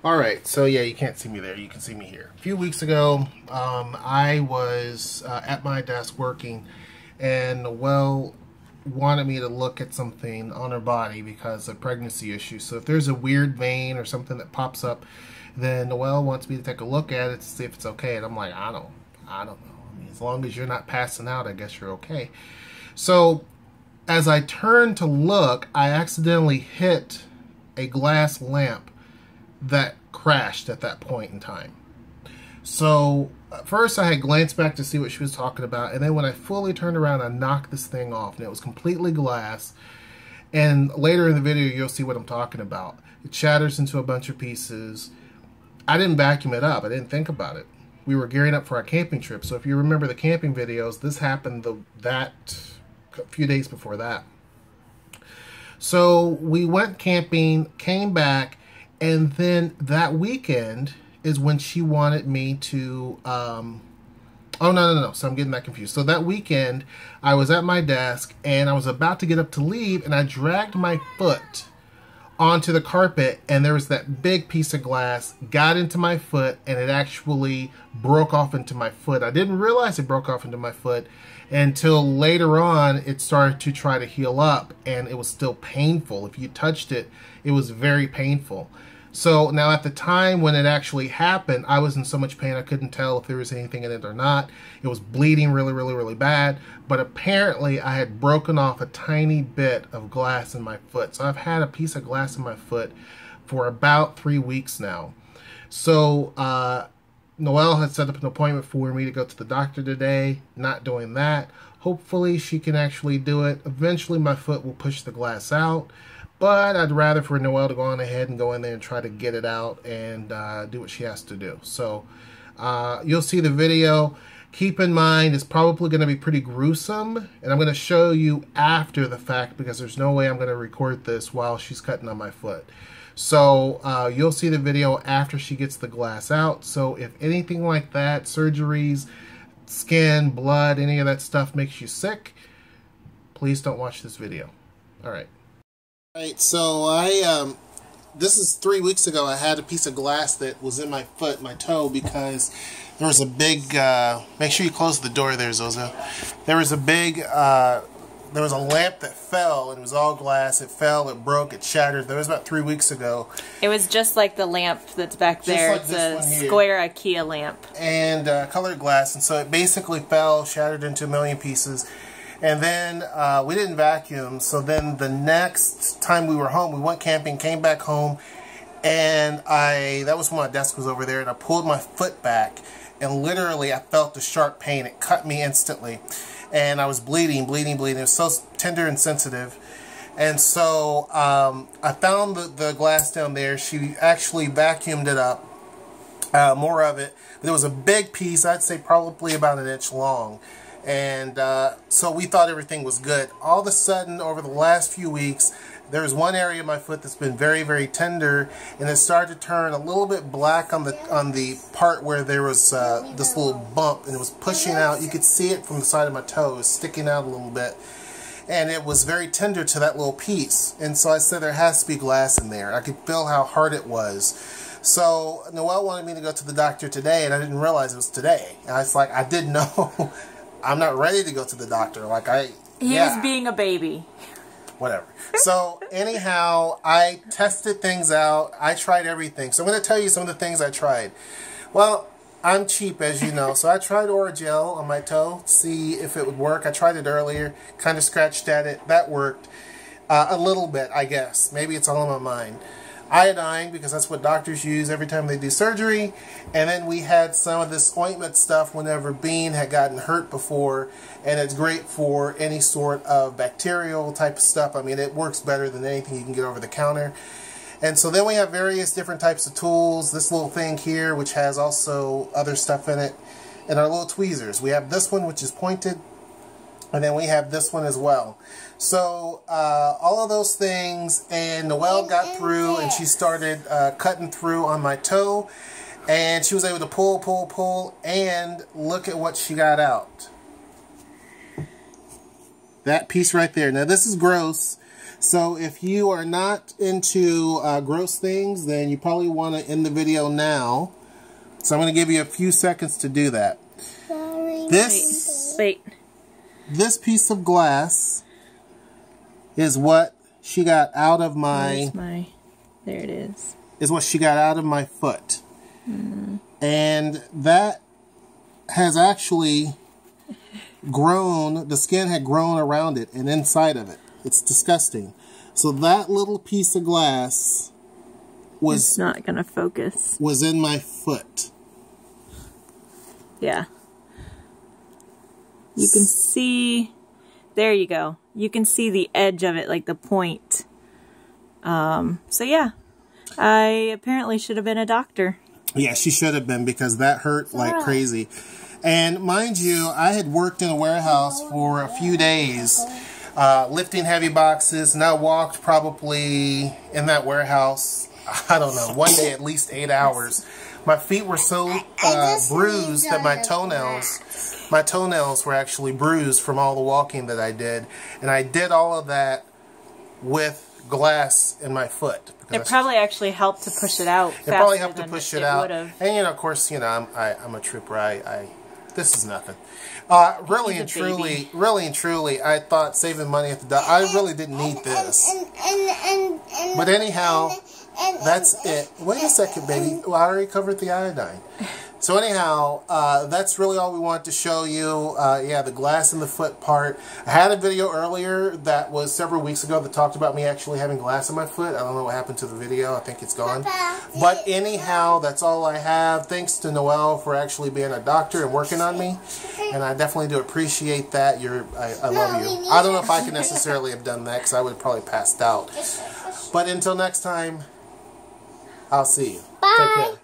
Alright, so yeah, you can't see me there. You can see me here. A few weeks ago, I was at my desk working, and Noelle wanted me to look at something on her body because of pregnancy issues. So if there's a weird vein or something that pops up, then Noelle wants me to take a look at it to see if it's okay. And I'm like, I don't know. I mean, as long as you're not passing out, I guess you're okay. So as I turned to look, I accidentally hit a glass lamp that crashed at that point in time. So at first I had glanced back to see what she was talking about, and then when I fully turned around, I knocked this thing off, and it was completely glass. And later in the video, you'll see what I'm talking about. It shatters into a bunch of pieces. I didn't vacuum it up. I didn't think about it. We were gearing up for our camping trip, so if you remember the camping videos, this happened a few days before that. So we went camping, came back, and then that weekend is when she wanted me to, oh, no. So I'm getting that confused. So that weekend, I was at my desk, and I was about to get up to leave, and I dragged my foot onto the carpet, and there was that big piece of glass, got into my foot, and it actually broke off into my foot. I didn't realize it broke off into my foot until later on it started to try to heal up, and it was still painful. If you touched it, it was very painful. So now at the time when it actually happened, I was in so much pain I couldn't tell if there was anything in it or not. It was bleeding really bad, but apparently I had broken off a tiny bit of glass in my foot. So I've had a piece of glass in my foot for about 3 weeks now. So Noelle had set up an appointment for me to go to the doctor today. Not doing that. Hopefully she can actually do it. Eventually my foot will push the glass out. But I'd rather for Noelle to go on ahead and go in there and try to get it out and do what she has to do. So you'll see the video. Keep in mind, it's probably going to be pretty gruesome. And I'm going to show you after the fact because there's no way I'm going to record this while she's cutting on my foot. So you'll see the video after she gets the glass out. So if anything like that, surgeries, skin, blood, any of that stuff makes you sick, please don't watch this video. All right. Alright, so this is 3 weeks ago. I had a piece of glass that was in my foot, my toe, because there was a big, make sure you close the door there, Zozo. There was a big, there was a lamp that fell, and it was all glass. It fell, it broke, it shattered. That was about 3 weeks ago. It was just like the lamp that's back there. Like it's a square IKEA lamp. And colored glass, and so it basically fell, shattered into a million pieces. And then we didn't vacuum, so then the next time we were home, we went camping, came back home, and that was when my desk was over there, and I pulled my foot back, and literally I felt the sharp pain. It cut me instantly, and I was bleeding. It was so tender and sensitive. And so I found the glass down there. She actually vacuumed it up, more of it. But there was a big piece, I'd say probably about 1 inch long. And so we thought everything was good. All of a sudden, over the last few weeks, there was one area of my foot that's been very tender, and it started to turn a little bit black on the part where there was this little bump, and it was pushing out. You could see it from the side of my toe. It was sticking out a little bit, and it was very tender to that little piece. And so I said there has to be glass in there. I could feel how hard it was. So Noelle wanted me to go to the doctor today, and I didn't realize it was today. And I was like, I didn't know. I'm not ready to go to the doctor. He was being a baby. Whatever. So anyhow, I tested things out. I tried everything. So I'm going to tell you some of the things I tried. Well, I'm cheap, as you know. So I tried Oragel on my toe to see if it would work. I tried it earlier. Kind of scratched at it. That worked. A little bit, I guess. Maybe it's all in my mind. Iodine, because that's what doctors use every time they do surgery. And then we had some of this ointment stuff whenever Bean had gotten hurt before, and it's great for any sort of bacterial type of stuff. I mean, it works better than anything you can get over the counter. And so then we have various different types of tools. This little thing here, which has also other stuff in it, and our little tweezers. We have this one, which is pointed, and then we have this one as well. So all of those things, and Noelle got through, and she started cutting through on my toe, and she was able to pull, and look at what she got out. That piece right there. Now this is gross, So if you are not into gross things, then you probably want to end the video now. So I'm going to give you a few seconds to do that. Wait. This piece of glass is what she got out of my... There it is. Is what she got out of my foot. And that has actually grown, the skin had grown around it and inside of it. It's disgusting. So that little piece of glass was... It's not going to focus. Was in my foot. Yeah. You can see... There you go. You can see the edge of it, like the point. So yeah. I apparently should have been a doctor. Yeah, she should have been, because that hurt like crazy. And mind you, I had worked in a warehouse for a few days, lifting heavy boxes, and I walked probably in that warehouse, I don't know, one day at least 8 hours. My feet were so bruised that my toenails were actually bruised from all the walking that I did. And I did all of that with glass in my foot. It probably actually helped to push it out. It probably helped to push it out. And, you know, of course, you know, I'm a trooper. This is nothing. Really and truly, I thought saving money at the doctor, I really didn't need this. But anyhow, that's it. Wait a second, baby. Well, I already covered the iodine. So anyhow, that's really all we wanted to show you. Yeah, the glass in the foot part. I had a video earlier that was several weeks ago that talked about me actually having glass in my foot. I don't know what happened to the video. I think it's gone. But anyhow, that's all I have. Thanks to Noelle for actually being a doctor and working on me. And I definitely do appreciate that. I love you. I don't know if I could necessarily have done that, because I would have probably passed out. But until next time, I'll see you. Bye. Take care.